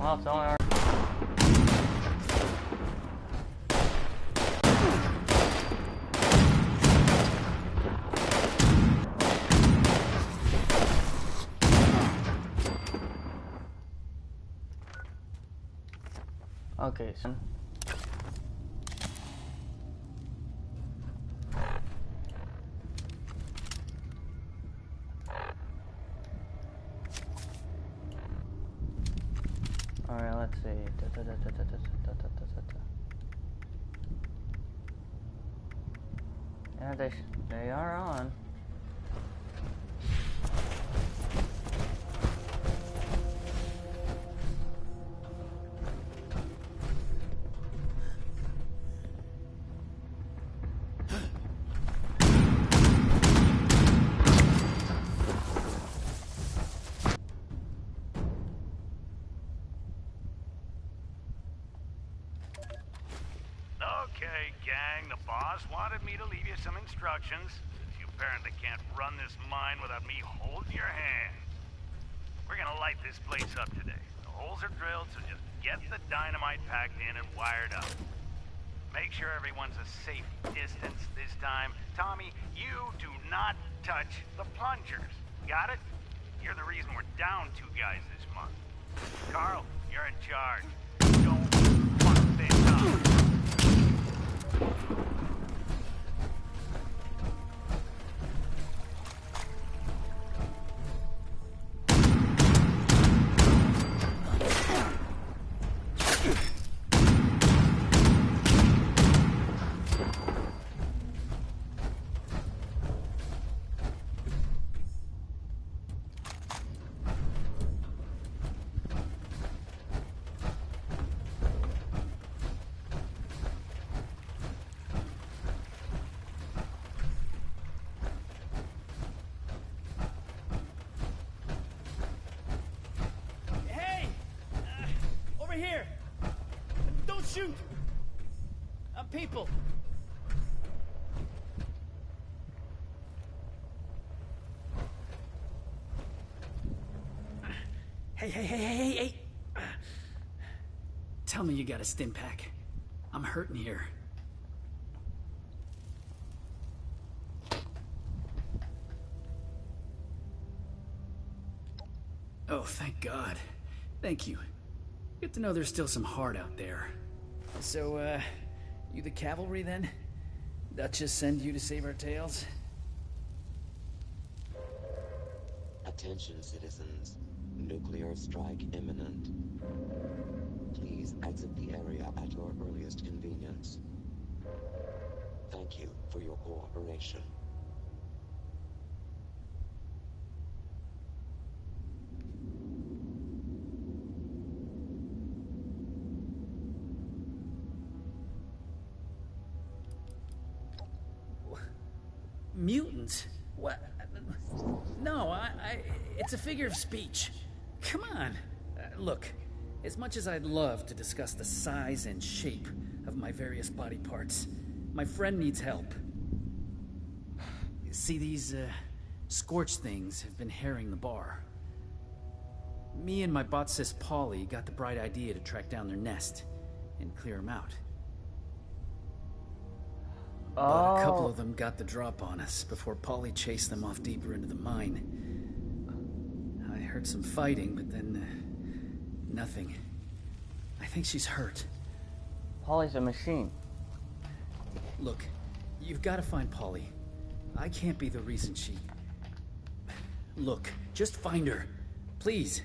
Well, it's only our... Okay, so... Alright, let's see. Yeah, they are on. Okay, gang, the boss wanted me to leave you some instructions, since you apparently can't run this mine without me holding your hand. We're gonna light this place up today. The holes are drilled, so just get the dynamite packed in and wired up. Make sure everyone's a safe distance this time. Tommy, you do not touch the plungers. Got it? You're the reason we're down 2 guys this month. Carl, you're in charge. Don't fuck this up. Here! Don't shoot! I'm people! Hey! Tell me you got a stim pack. I'm hurting here. Oh, thank God. Thank you. Good to know there's still some heart out there. So, you the cavalry then? Duchess send you to save our tails? Attention, citizens. Nuclear strike imminent. Please exit the area at your earliest convenience. Thank you for your cooperation. Mutants? What? No, it's a figure of speech. Come on. Look, as much as I'd love to discuss the size and shape of my various body parts, my friend needs help. See, these, scorch things have been harrying the bar. Me and my bot sis Polly got the bright idea to track down their nest and clear them out. But a couple of them got the drop on us before Polly chased them off deeper into the mine. I heard some fighting, but then, nothing. I think she's hurt. Polly's a machine. Look, you've got to find Polly. I can't be the reason she... Look, just find her. Please.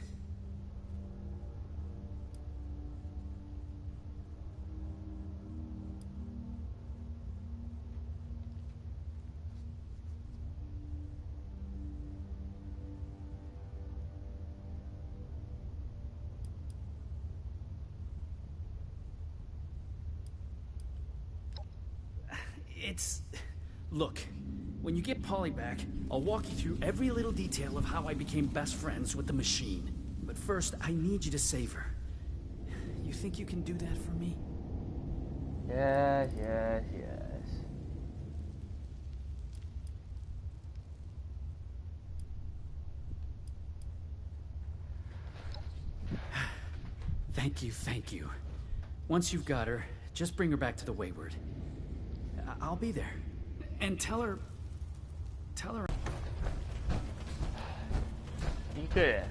Look, when you get Polly back, I'll walk you through every little detail of how I became best friends with the machine. But first, I need you to save her. You think you can do that for me? Yes. Thank you, thank you. Once you've got her, just bring her back to the Wayward. I'll be there. And tell her... You could.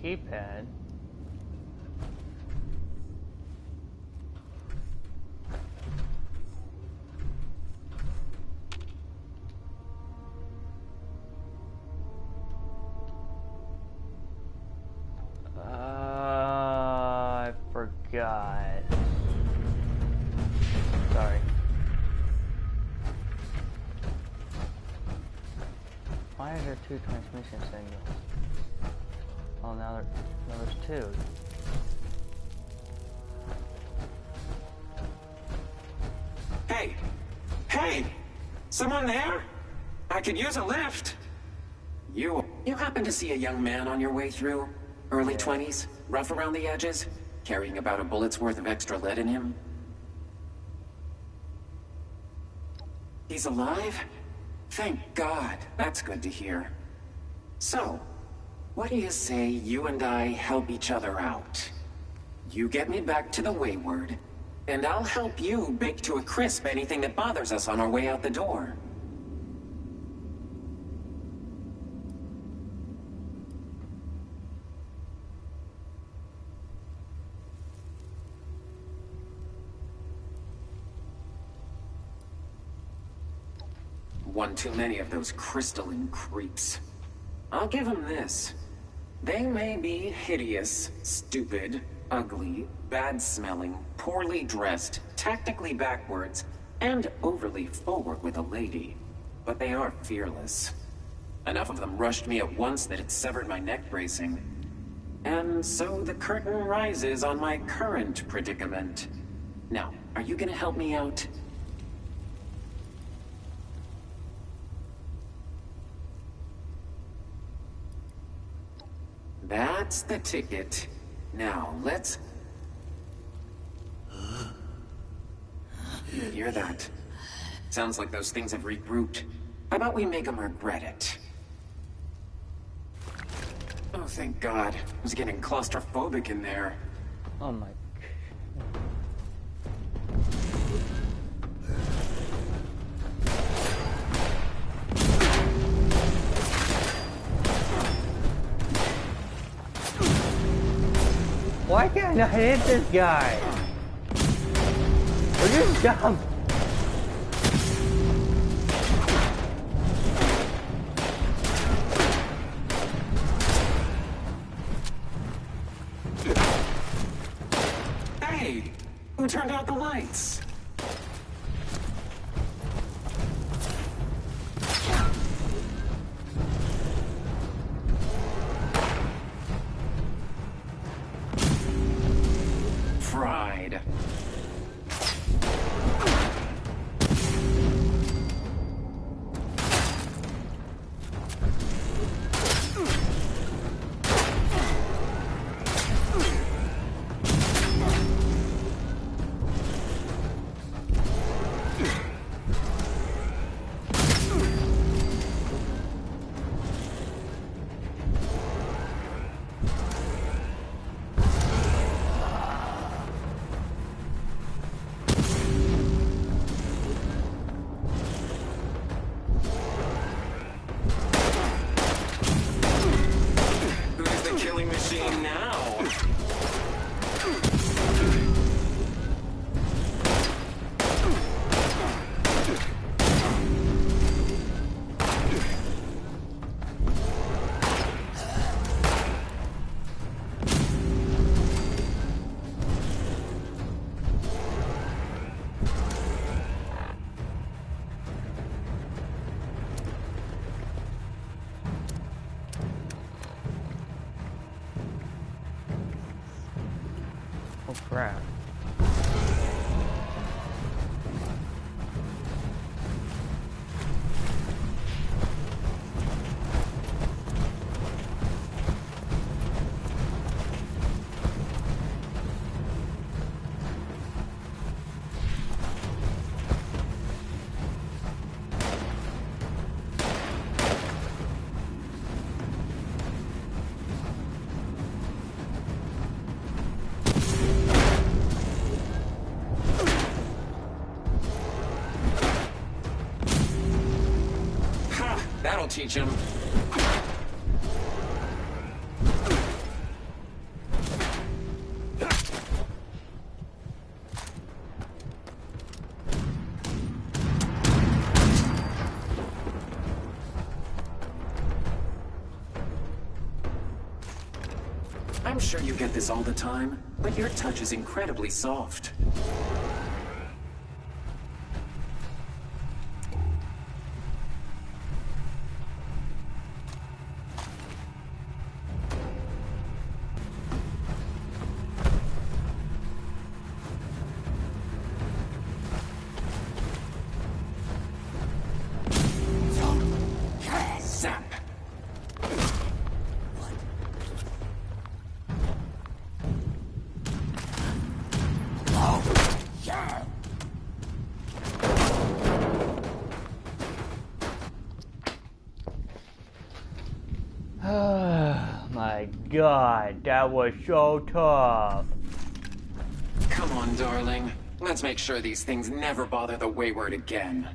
Keypad. I forgot. Sorry. Why are there two transmission signals? Oh, now there's two. Hey! Hey! Someone there? I could use a lift. You happen to see a young man on your way through? Early 20s? Rough around the edges? Carrying about a bullet's worth of extra lead in him? He's alive? Thank God. That's good to hear. So, what do you say you and I help each other out? You get me back to the Wayward, and I'll help you bake to a crisp anything that bothers us on our way out the door. One too many of those crystalline creeps. I'll give them this. They may be hideous, stupid, ugly, bad-smelling, poorly dressed, tactically backwards, and overly forward with a lady. But they are fearless. Enough of them rushed me at once that it severed my neck bracing. And so the curtain rises on my current predicament. Now, are you gonna help me out? That's the ticket. Now, let's... You hear that? Sounds like those things have regrouped. How about we make them regret it? Oh, thank God. I was getting claustrophobic in there. Oh my. Why can't I not hit this guy? We're just dumb. Hey! Who turned out the lights? Fried. That'll teach him. I'm sure you get this all the time, but your touch is incredibly soft. Zap. My God, that was so tough. Come on, darling. Let's make sure these things never bother the Wayward again.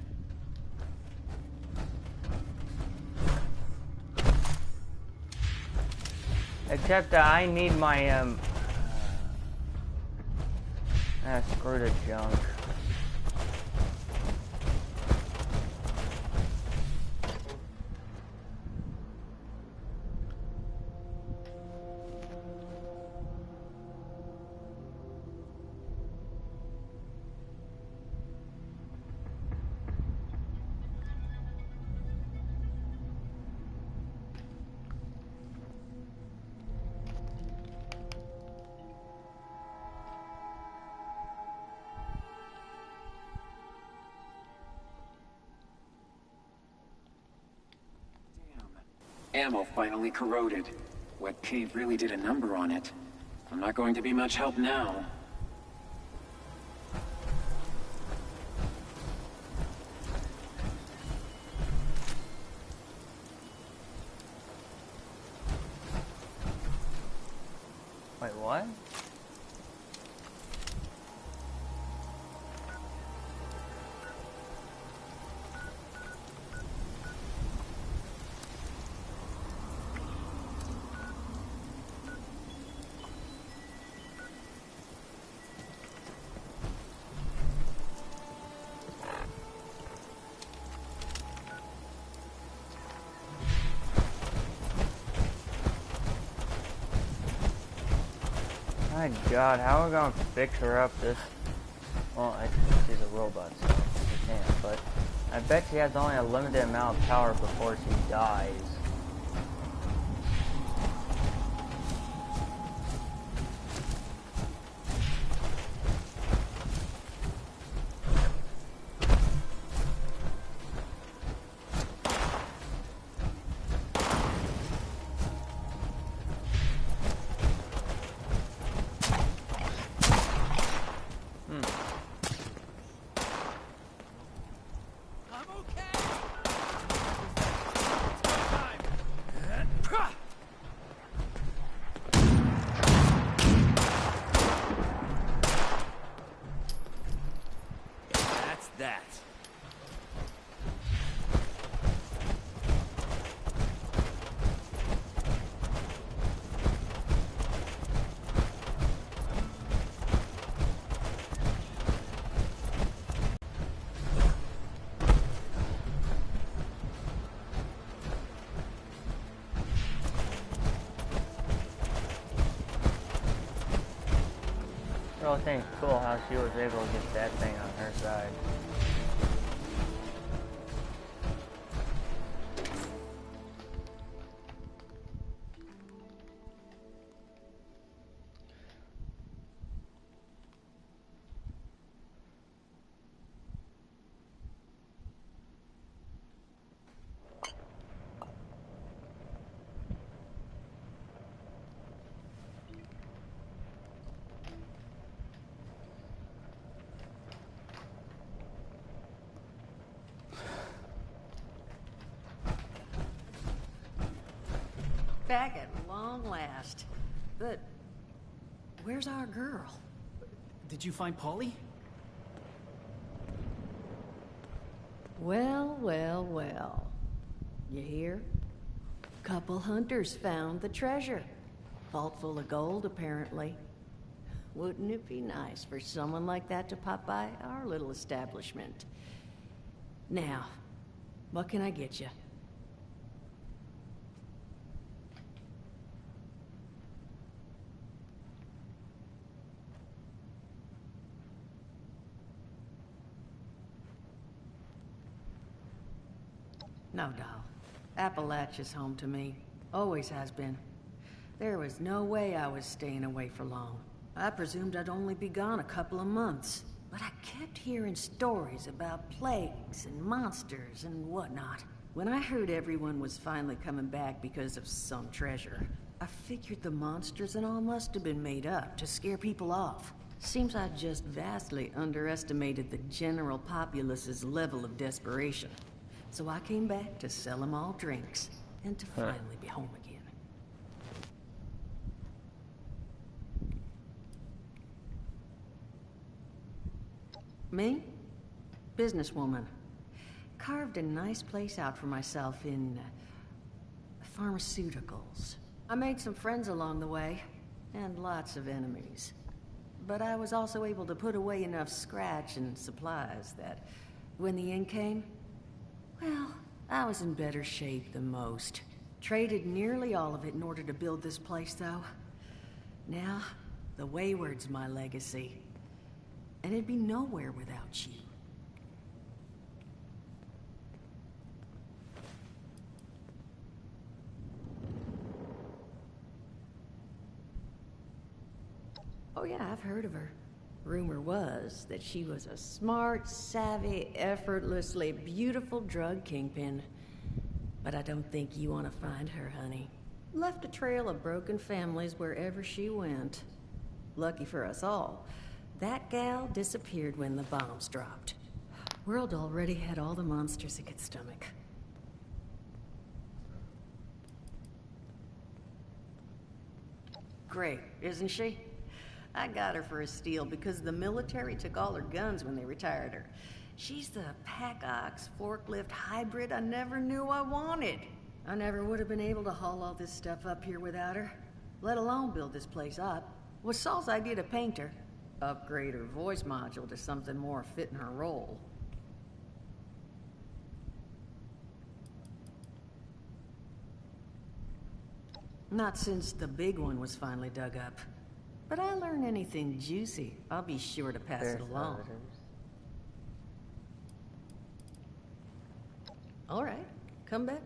Except that I need my, screw the junk. Ammo finally corroded. Wet paint really did a number on it. I'm not going to be much help now. Wait, what? My God, how are we gonna fix her up this? Well, I can see the robot, so we can't, but I bet she has only a limited amount of power before she dies. That. It all seems cool how she was able to get that thing on her side. Back at long last. But where's our girl? Did you find Polly? Well, well, well. You hear? Couple hunters found the treasure. Vault full of gold, apparently. Wouldn't it be nice for someone like that to pop by our little establishment? Now, what can I get you? No, doll. Appalachia's home to me. Always has been. There was no way I was staying away for long. I presumed I'd only be gone a couple of months. But I kept hearing stories about plagues and monsters and whatnot. When I heard everyone was finally coming back because of some treasure, I figured the monsters and all must have been made up to scare people off. Seems I just vastly underestimated the general populace's level of desperation. So I came back to sell them all drinks, and to finally be home again. Me? Businesswoman. Carved a nice place out for myself in pharmaceuticals. I made some friends along the way, and lots of enemies. But I was also able to put away enough scratch and supplies that when the end came, well, I was in better shape than most. Traded nearly all of it in order to build this place, though. Now, the Wayward's my legacy. And it'd be nowhere without you. Oh yeah, I've heard of her. Rumor was that she was a smart, savvy, effortlessly beautiful drug kingpin. But I don't think you want to find her, honey. Left a trail of broken families wherever she went. Lucky for us all, that gal disappeared when the bombs dropped. World already had all the monsters it could stomach. Great, isn't she? I got her for a steal because the military took all her guns when they retired her. She's the pack ox forklift hybrid I never knew I wanted. I never would have been able to haul all this stuff up here without her, let alone build this place up. Was Saul's idea to paint her, upgrade her voice module to something more fitting her role. Not since the big one was finally dug up. But I learn anything juicy, I'll be sure to pass it along. All right, come back.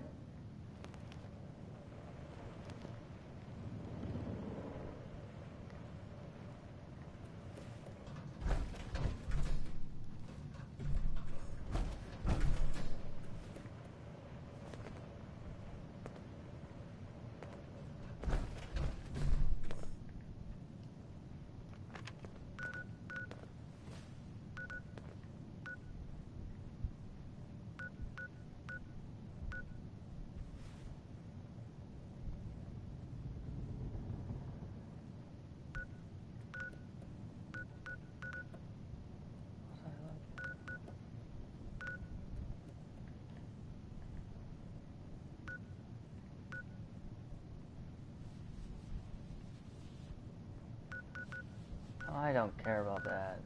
I don't care about that.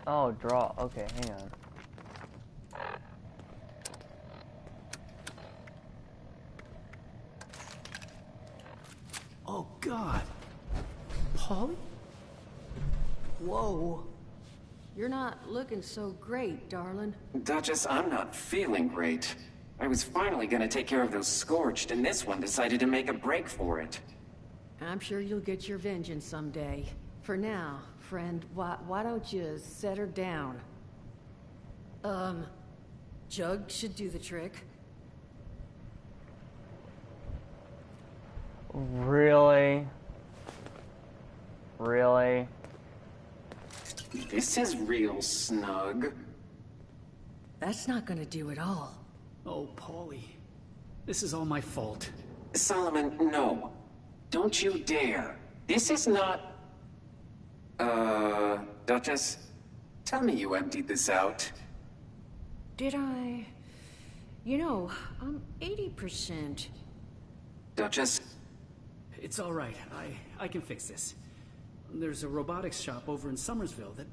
Oh, draw. Okay, hang on. Oh, God. Polly? Whoa. You're not looking so great, darling. Duchess, I'm not feeling great. I was finally gonna take care of those Scorched, and this one decided to make a break for it. I'm sure you'll get your vengeance someday. For now, friend, why don't you set her down? Jug should do the trick. Really? Really? This is real snug. That's not gonna do it all. Oh, Paulie. This is all my fault. Solomon, no. Don't you dare. This is not... Duchess? Tell me you emptied this out. Did I? You know, I'm 80%. Duchess? It's all right. I can fix this. There's a robotics shop over in Summersville that...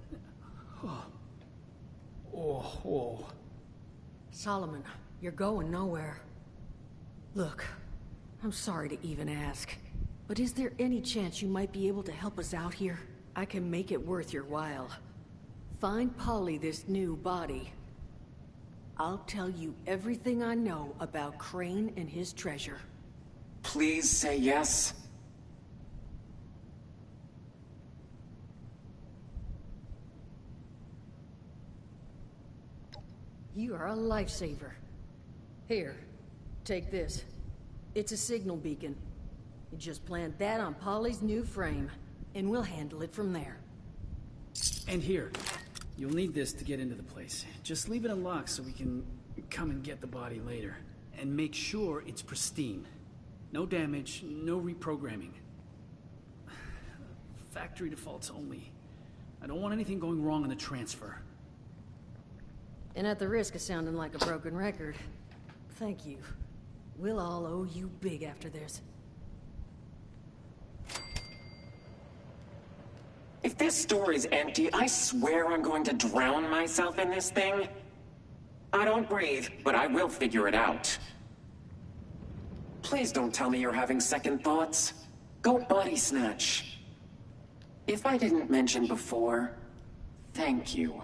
Oh. Solomon, you're going nowhere. Look, I'm sorry to even ask, but is there any chance you might be able to help us out here? I can make it worth your while. Find Polly this new body. I'll tell you everything I know about Crane and his treasure. Please say yes. You are a lifesaver. Here, take this. It's a signal beacon. You just plant that on Polly's new frame, and we'll handle it from there. And here, you'll need this to get into the place. Just leave it unlocked so we can come and get the body later. And make sure it's pristine. No damage, no reprogramming. Factory defaults only. I don't want anything going wrong in the transfer. And at the risk of sounding like a broken record, thank you. We'll all owe you big after this. If this store's empty, I swear I'm going to drown myself in this thing. I don't breathe, but I will figure it out. Please don't tell me you're having second thoughts. Go body snatch. If I didn't mention before, thank you.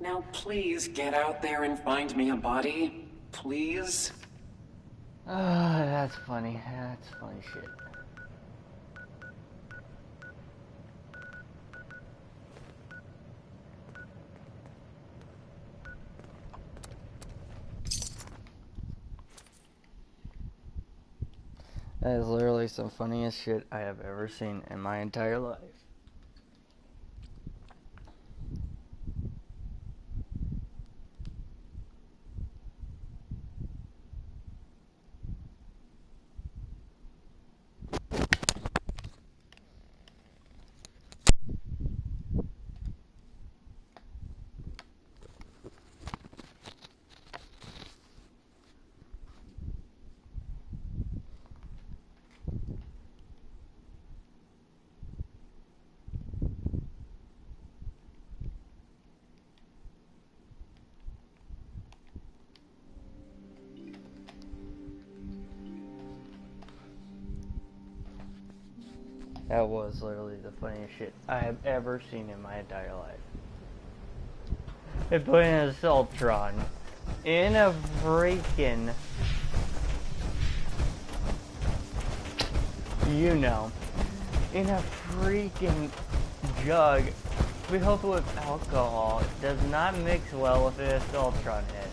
Now please get out there and find me a body. Please? That's funny. That's funny shit. That is literally some funniest shit I have ever seen in my entire life. That was literally the funniest shit I have ever seen in my entire life. They put in a Celtron in a freaking, you know, in a freaking jug filled with alcohol. It does not mix well with a Celtron head.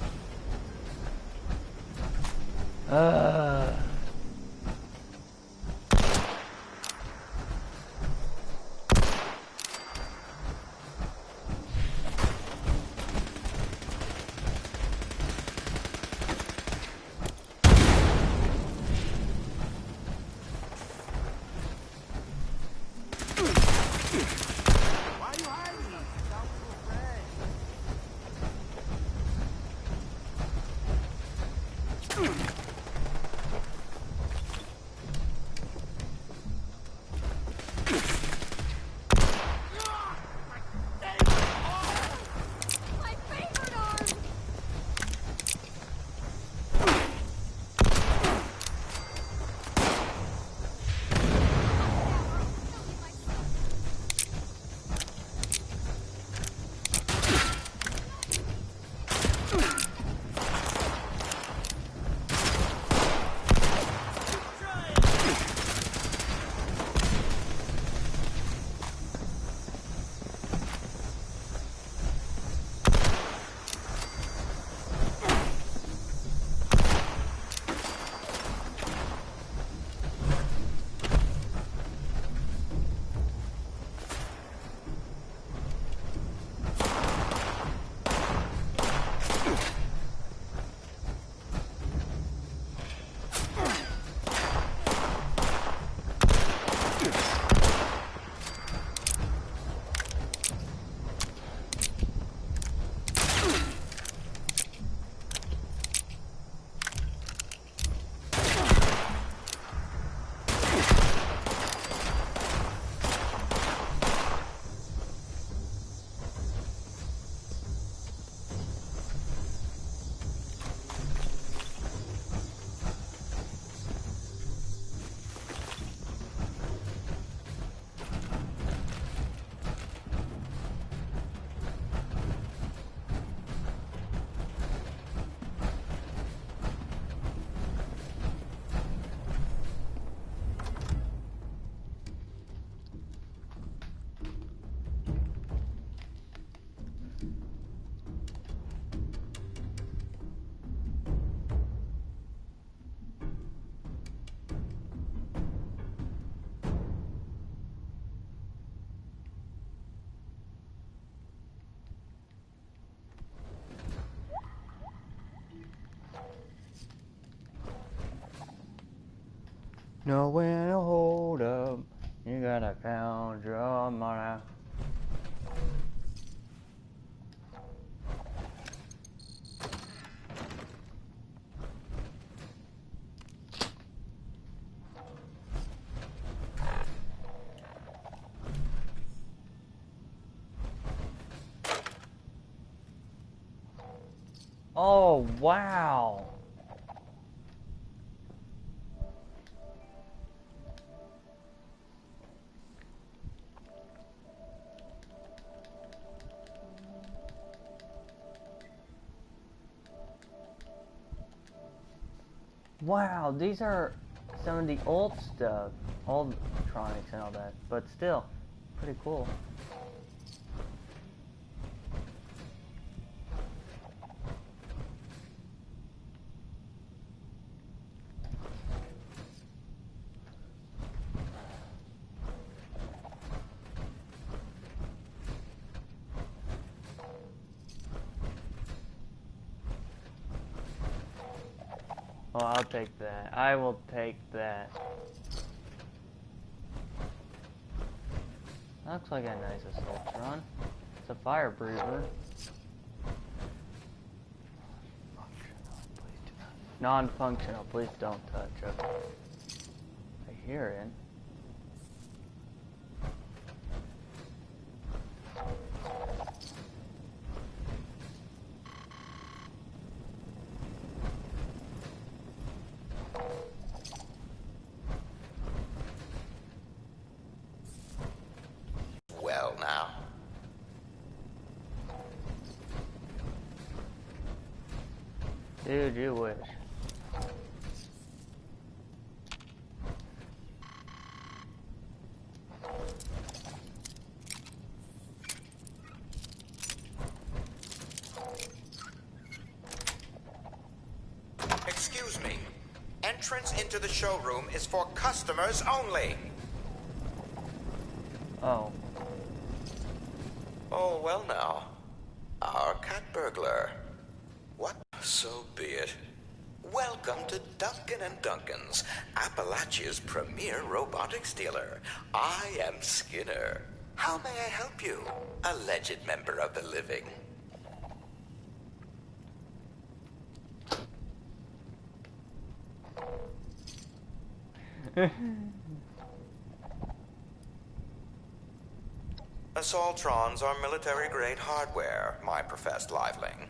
know when to hold up. You gotta count your money. Oh, wow. Wow, these are some of the old stuff, old electronics and all that, but still, pretty cool. Oh, I'll take that. I will take that. Looks like a nice Assaultron. It's a fire breather. Non-functional, please don't touch it. I hear it. Well, now. Dude, you wish. Excuse me. Entrance into the showroom is for customers only. Oh. Oh, well now. Our cat burglar. What? So be it. Welcome to Duncan & Duncan's, Appalachia's premier robotics dealer. I am Skinner. How may I help you, alleged member of the living? Assaultrons are military-grade hardware, my professed liveling.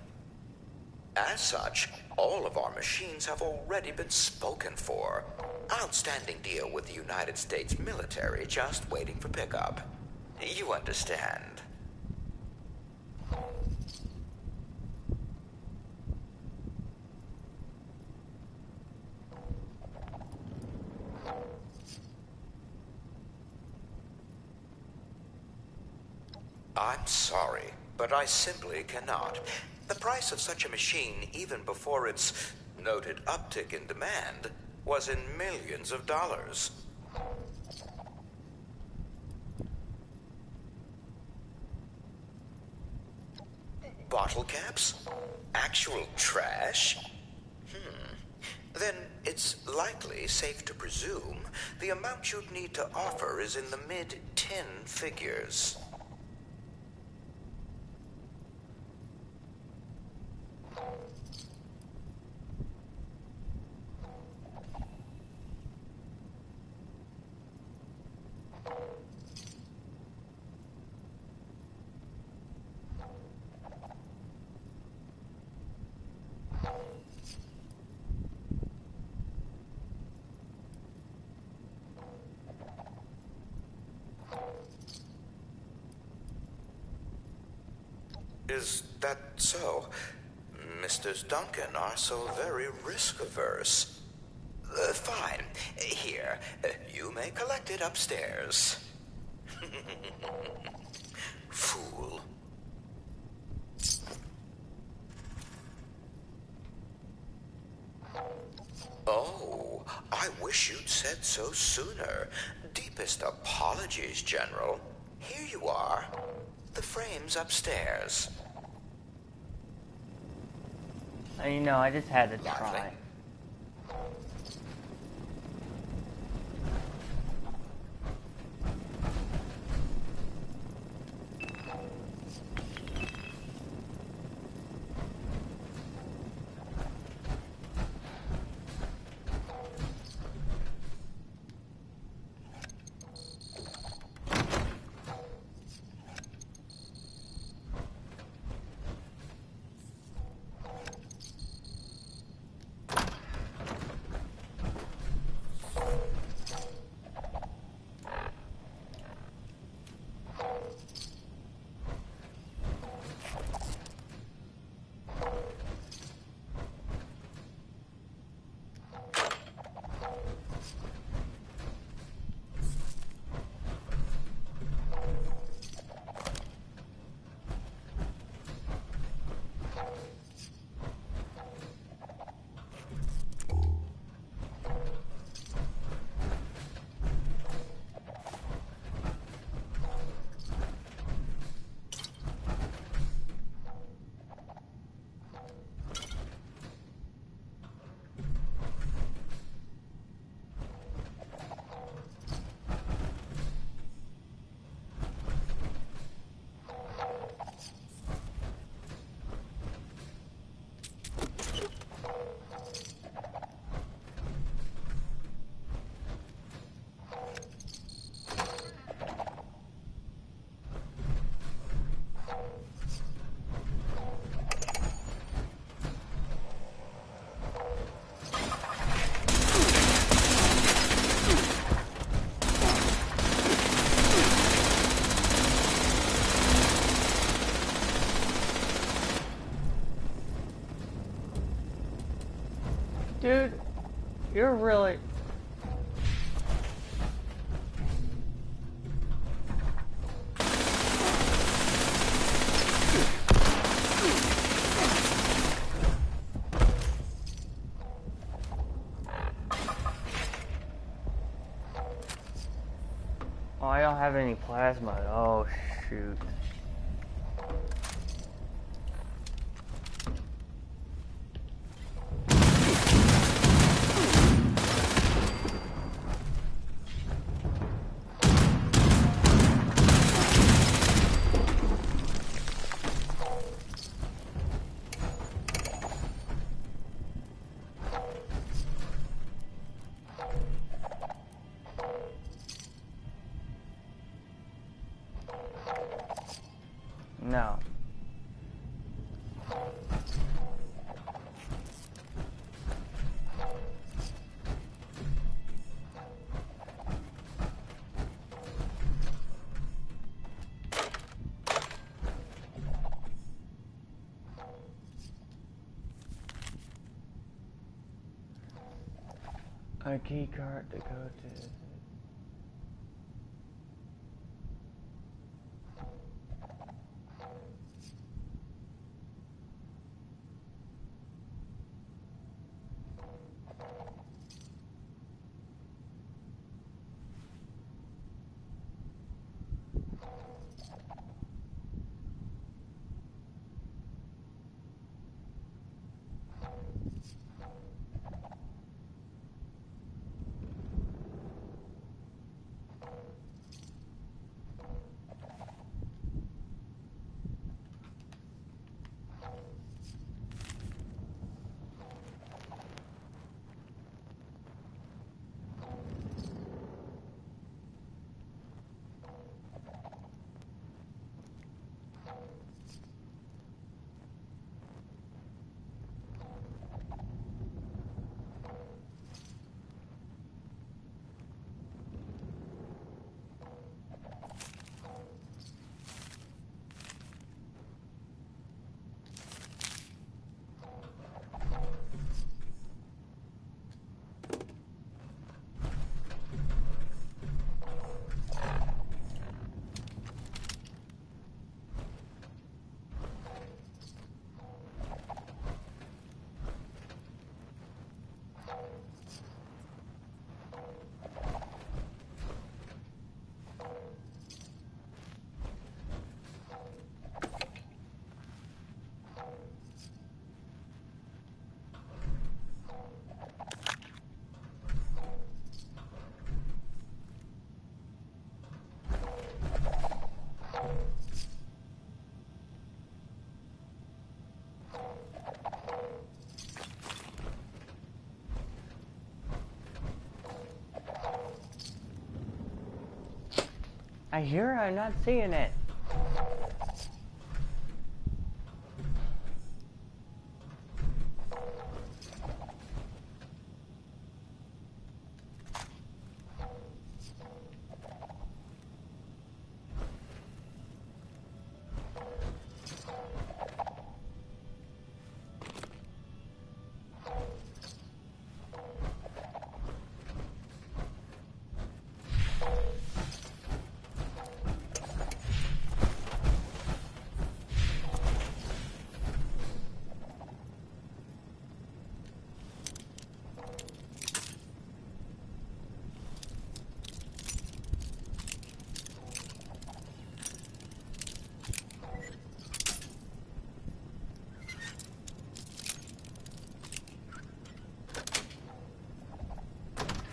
As such, all of our machines have already been spoken for. Outstanding deal with the United States military, just waiting for pickup. You understand. I'm sorry, but I simply cannot. The price of such a machine, even before its noted uptick in demand, was in millions of dollars. Bottle caps? Actual trash? Then it's likely safe to presume the amount you'd need to offer is in the mid-10 figures. Is that so? Mr. Duncan are so very risk-averse. Fine. Here, you may collect it upstairs. Fool. Oh, I wish you'd said so sooner. Deepest apologies, General. Here you are. The frame's upstairs. You know, I just had to try. Lovely. Dude, you're really... Oh, I don't have any plasma. Oh, shoot. No. A key card to go to. I hear I'm not seeing it.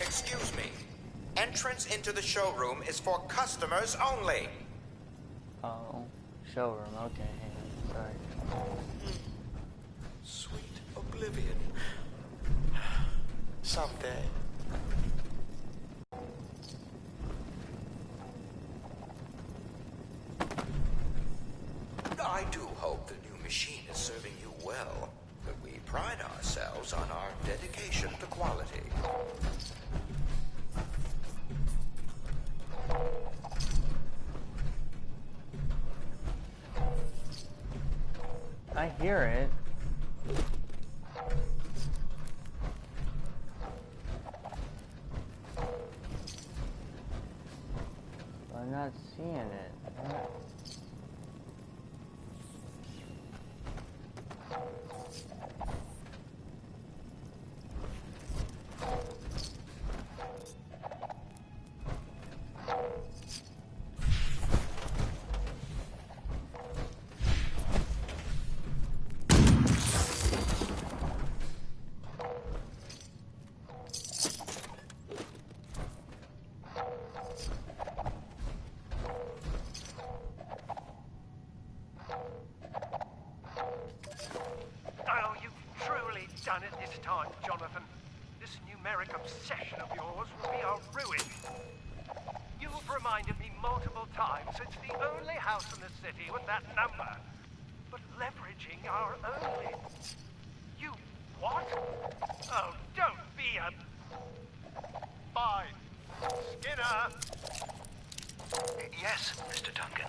Excuse me. Entrance into the showroom is for customers only. Oh, showroom. Okay, sorry. Sweet oblivion. Someday. I do hope the new machine is serving you well, but we pride ourselves on our dedication to quality. I hear it. I'm not seeing it. What? Oh, you've truly done it this time, Jonathan. This numeric obsession of yours will be our ruin. You've reminded me multiple times it's the only house in the city with that number. But leveraging our only... You what? Oh, don't be a... Fine. Skinner! Yes, Mr. Duncan.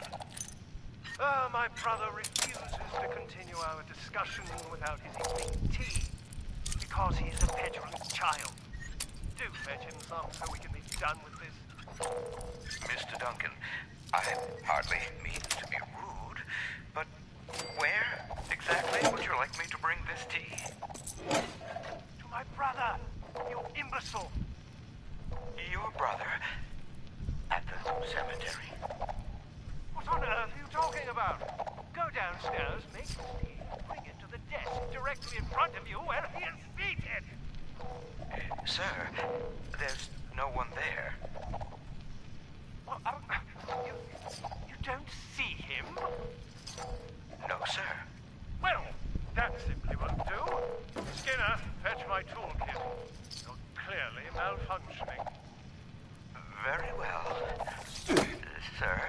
My brother refuses to continue our discussion without his evening tea, because he is a petulant child. Do fetch him some so we can be done with this. Mr. Duncan, I hardly mean to be rude, but where exactly would you like me to bring this tea? To my brother, you imbecile. Your brother at the cemetery? What on earth are you talking about? Go downstairs, make the tea, bring it to the desk directly in front of you where he is seated. Sir, there's no one there. Well, you don't see him? No, sir. Well, that simply won't do. Skinner, fetch my toolkit. You're clearly malfunctioning. Very well, sir.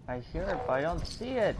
I hear it, but I don't see it.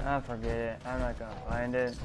Ah, forget it. I'm not gonna find it.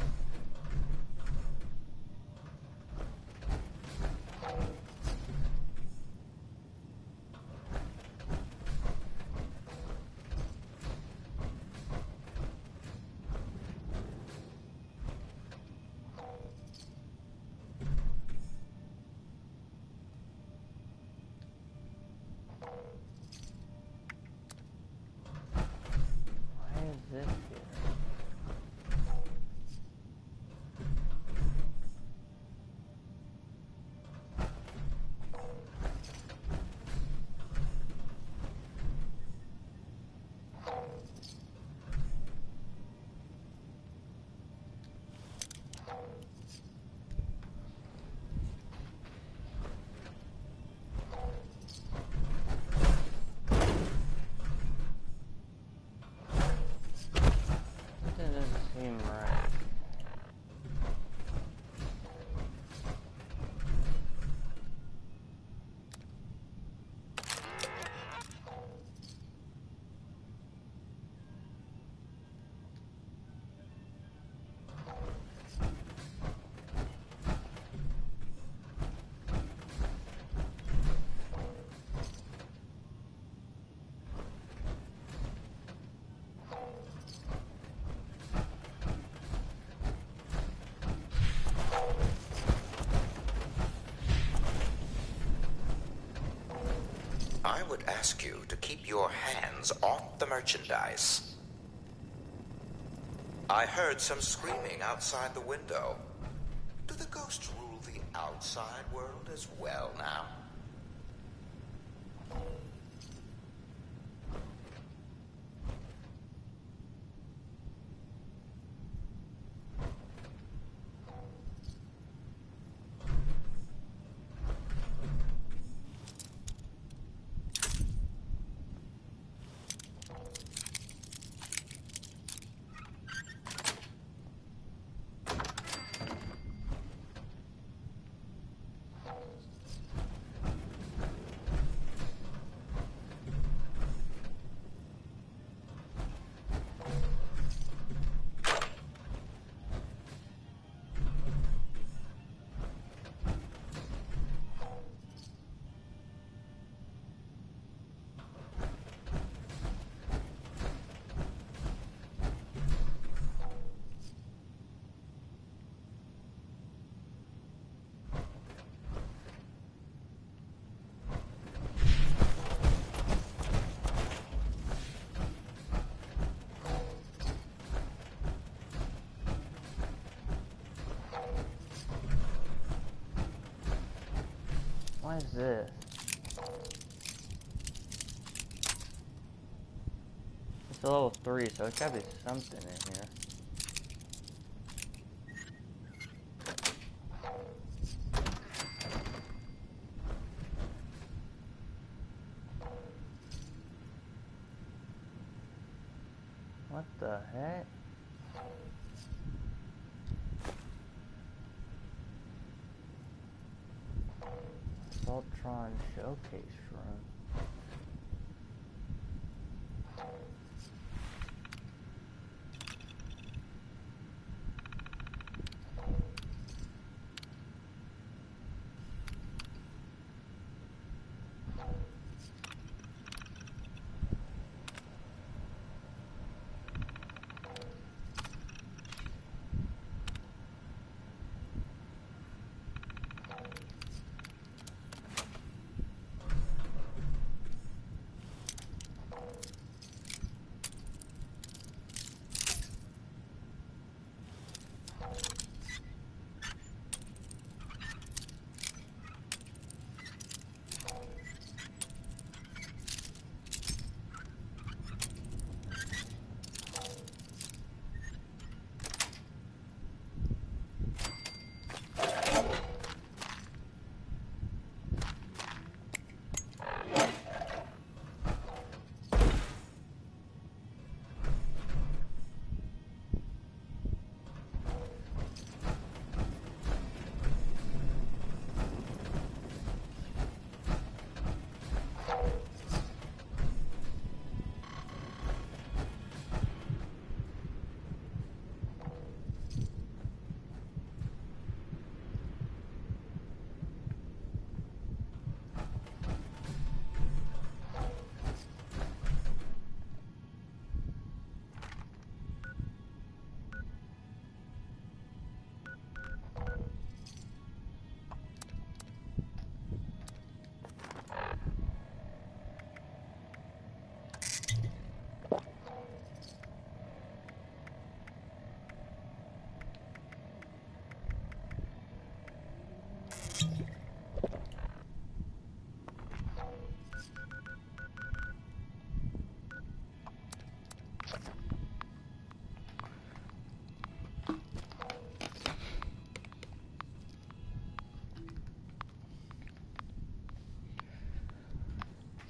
would ask you to keep your hands off the merchandise. I heard some screaming outside the window. Do the ghosts rule the outside world as well now? What is this? It's a level 3, so it's gotta be something in here. What the heck? Voltron showcase room.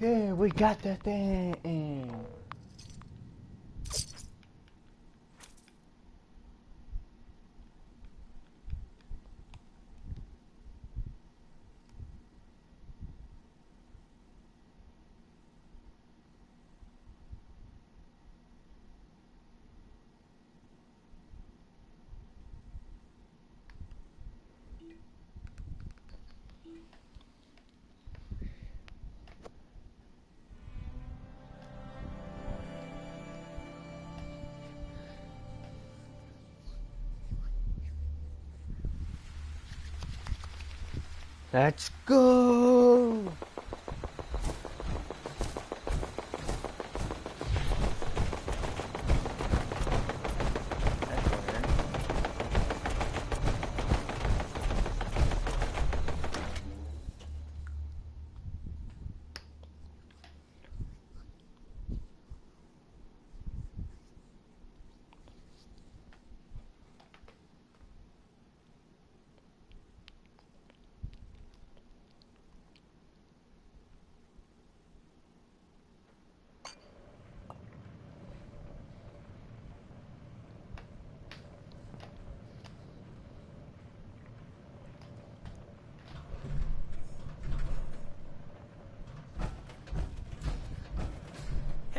Yeah, we got the thing. Let's go!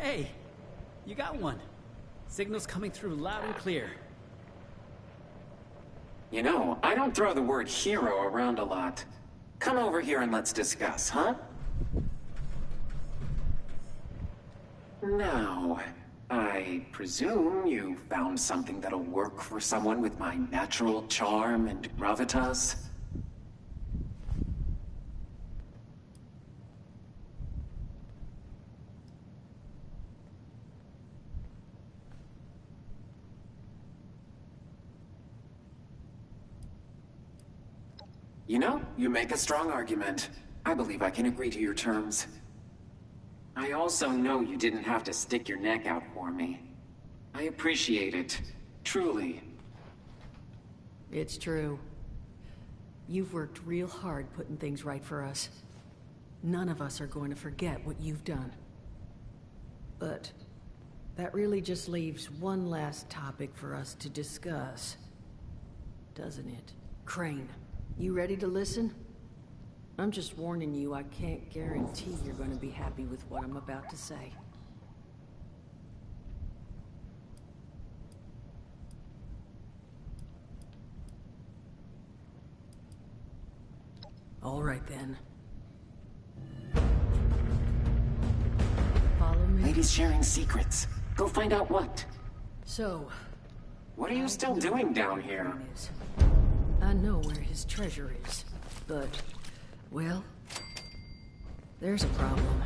Hey, you got one. Signal's coming through loud and clear. You know, I don't throw the word hero around a lot. Come over here and let's discuss, huh? Now, I presume you found something that'll work for someone with my natural charm and gravitas? You know, you make a strong argument. I believe I can agree to your terms. I also know you didn't have to stick your neck out for me. I appreciate it. Truly. It's true. You've worked real hard putting things right for us. None of us are going to forget what you've done. But that really just leaves one last topic for us to discuss. Doesn't it? Crane, you ready to listen? I'm just warning you, I can't guarantee you're going to be happy with what I'm about to say. All right then. Follow me. Ladies sharing secrets. Go find out what. So, What are you still doing down here? I know where his treasure is, but, well, there's a problem.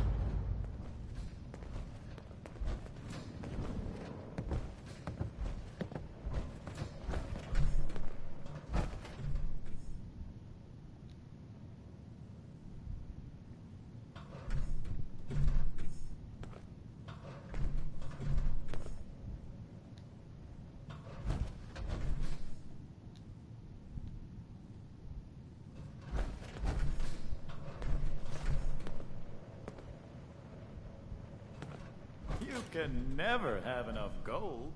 You can never have enough gold.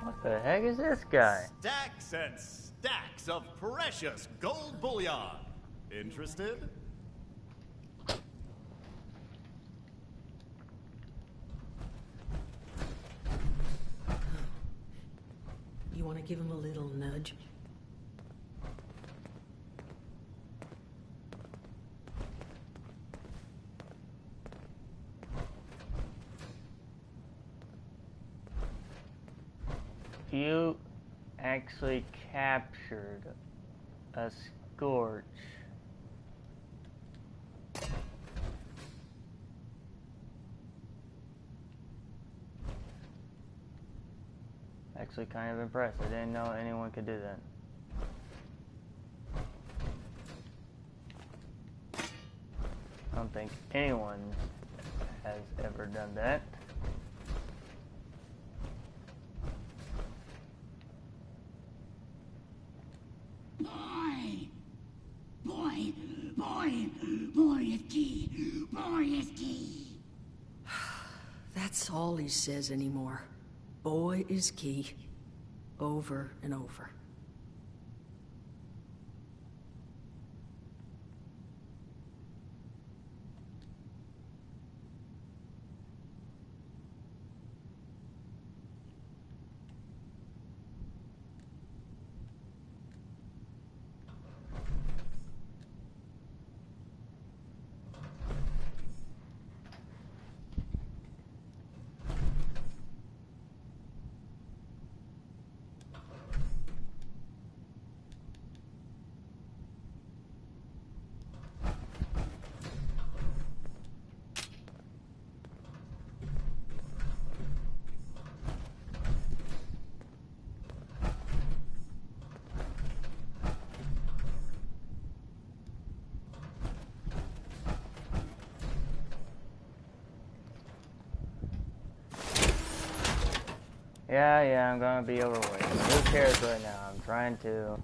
What the heck is this guy? Stacks and stacks of precious gold bullion. Interested? You want to give him a little nudge? You actually captured a Scorch. Actually kind of impressed. I didn't know anyone could do that. I don't think anyone has ever done that. Boy is key. That's all he says anymore. Boy is key. Over and over. Yeah, I'm gonna be overweight. Who cares right now? I'm trying to...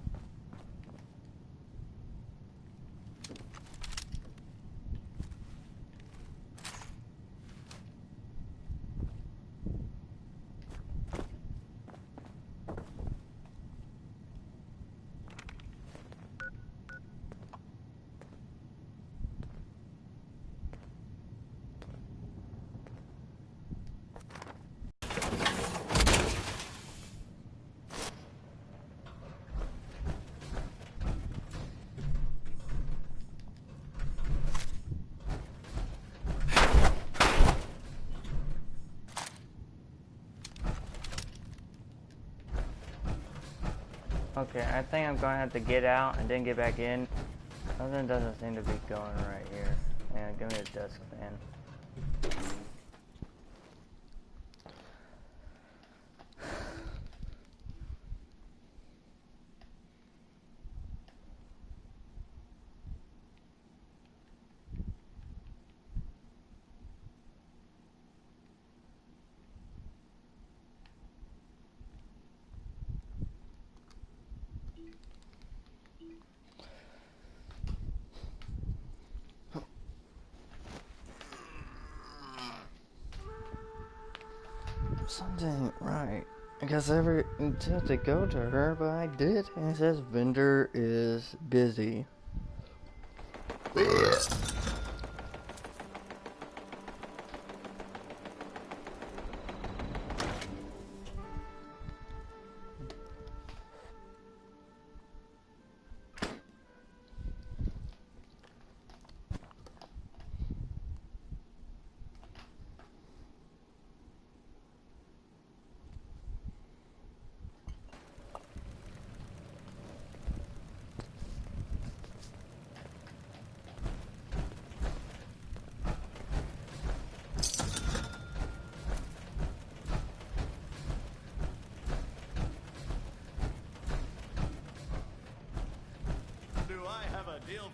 Okay, I think I'm gonna have to get out and then get back in. Something doesn't seem to be going right here. Yeah, give me a desk fan. Something ain't right. I guess I intended to go to her, but I did, and it says vendor is busy.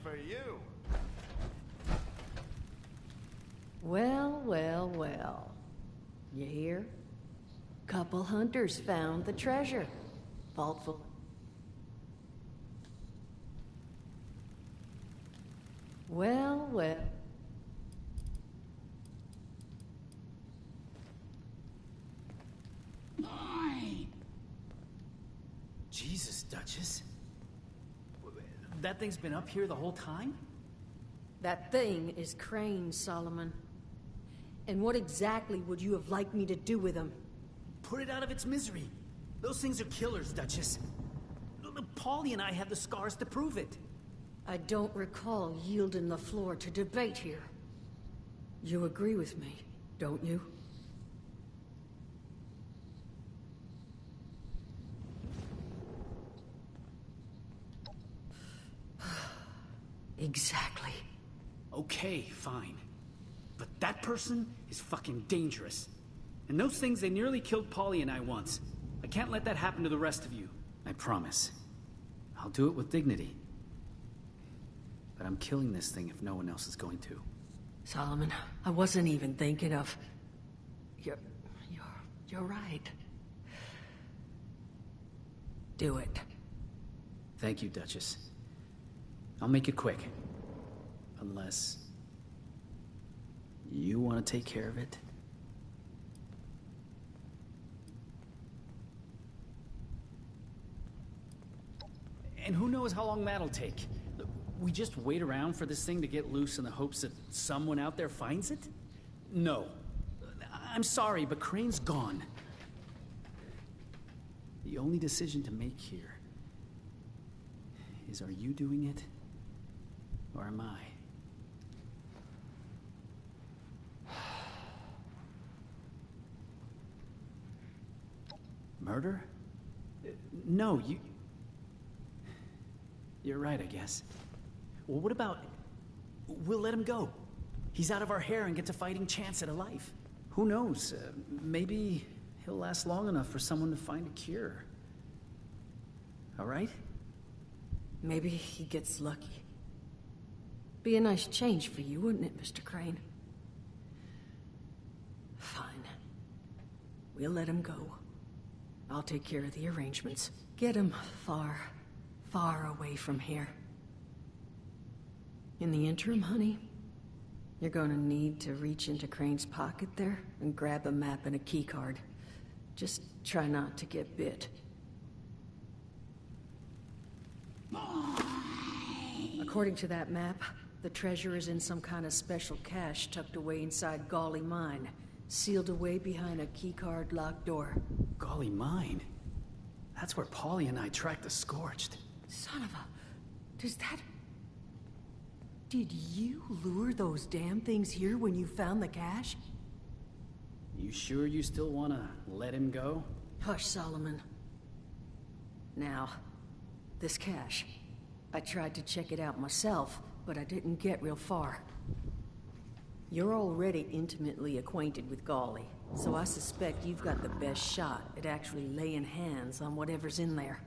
For you. Well, well, well. You hear? Couple hunters found the treasure. Vaultful. Well, well. Jesus, Duchess. That thing's been up here the whole time? That thing is Crane, Solomon. And what exactly would you have liked me to do with him? Put it out of its misery. Those things are killers, Duchess. Paulie and I have the scars to prove it. I don't recall yielding the floor to debate here. You agree with me, don't you? Exactly. Okay, fine. But that person is fucking dangerous. And those things, they nearly killed Paulie and I once. I can't let that happen to the rest of you. I promise. I'll do it with dignity. But I'm killing this thing if no one else is going to. Solomon, I wasn't even thinking of... You're right. Do it. Thank you, Duchess. I'll make it quick. Unless... you want to take care of it? And who knows how long that'll take? We just wait around for this thing to get loose in the hopes that someone out there finds it? No. I'm sorry, but Crane's gone. The only decision to make here is, are you doing it? Or am I? Murder? No, you're right, I guess. Well, what about... we'll let him go. He's out of our hair and gets a fighting chance at a life. Who knows? Maybe he'll last long enough for someone to find a cure. All right? Maybe he gets lucky. Be a nice change for you, wouldn't it, Mr. Crane? Fine. We'll let him go. I'll take care of the arrangements. Get him far, far away from here. In the interim, honey, you're gonna need to reach into Crane's pocket there and grab a map and a keycard. Just try not to get bit. According to that map, the treasure is in some kind of special cache tucked away inside Gawley Mine, sealed away behind a keycard locked door. Gawley Mine? That's where Paulie and I tracked the Scorched. Son of a... Does that... Did you lure those damn things here when you found the cache? You sure you still want to let him go? Hush, Solomon. Now, this cache. I tried to check it out myself, but I didn't get real far. You're already intimately acquainted with Golly, so I suspect you've got the best shot at actually laying hands on whatever's in there.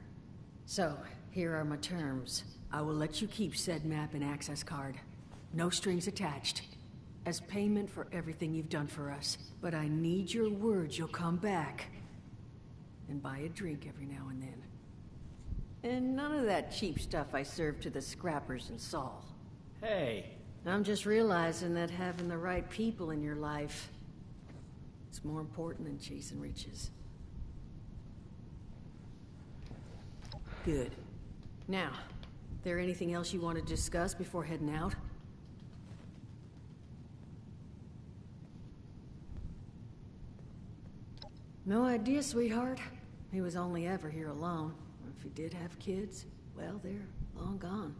So, here are my terms. I will let you keep said map and access card. No strings attached. As payment for everything you've done for us. But I need your word you'll come back. And buy a drink every now and then. And none of that cheap stuff I serve to the scrappers in Saul. Hey. I'm just realizing that having the right people in your life is more important than chasing riches. Good. Now, there anything else you want to discuss before heading out? No idea, sweetheart. He was only ever here alone. If he did have kids, well, they're long gone.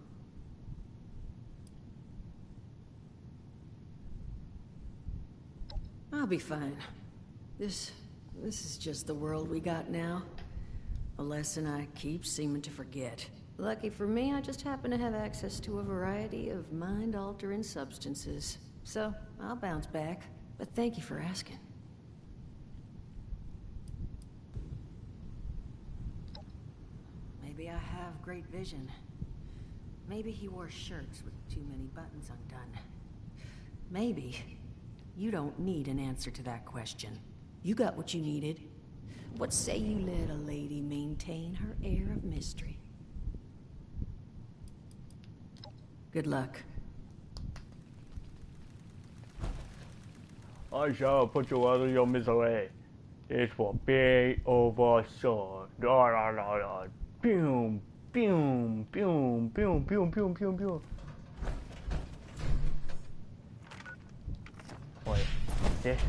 I'll be fine. This is just the world we got now. A lesson I keep seeming to forget. Lucky for me, I just happen to have access to a variety of mind-altering substances. So, I'll bounce back. But thank you for asking. Maybe I have great vision. Maybe he wore shirts with too many buttons undone. Maybe you don't need an answer to that question. You got what you needed. What say you let a lady maintain her air of mystery? Good luck. I shall put you out of your misery. It will be over soon. Da da da da. Boom, boom, boom, boom, boom, boom, boom, boom. Wait, this?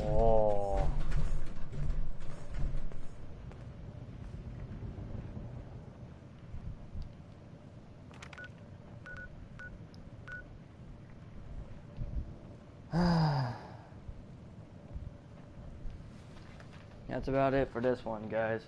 Oh. That's about it for this one, guys.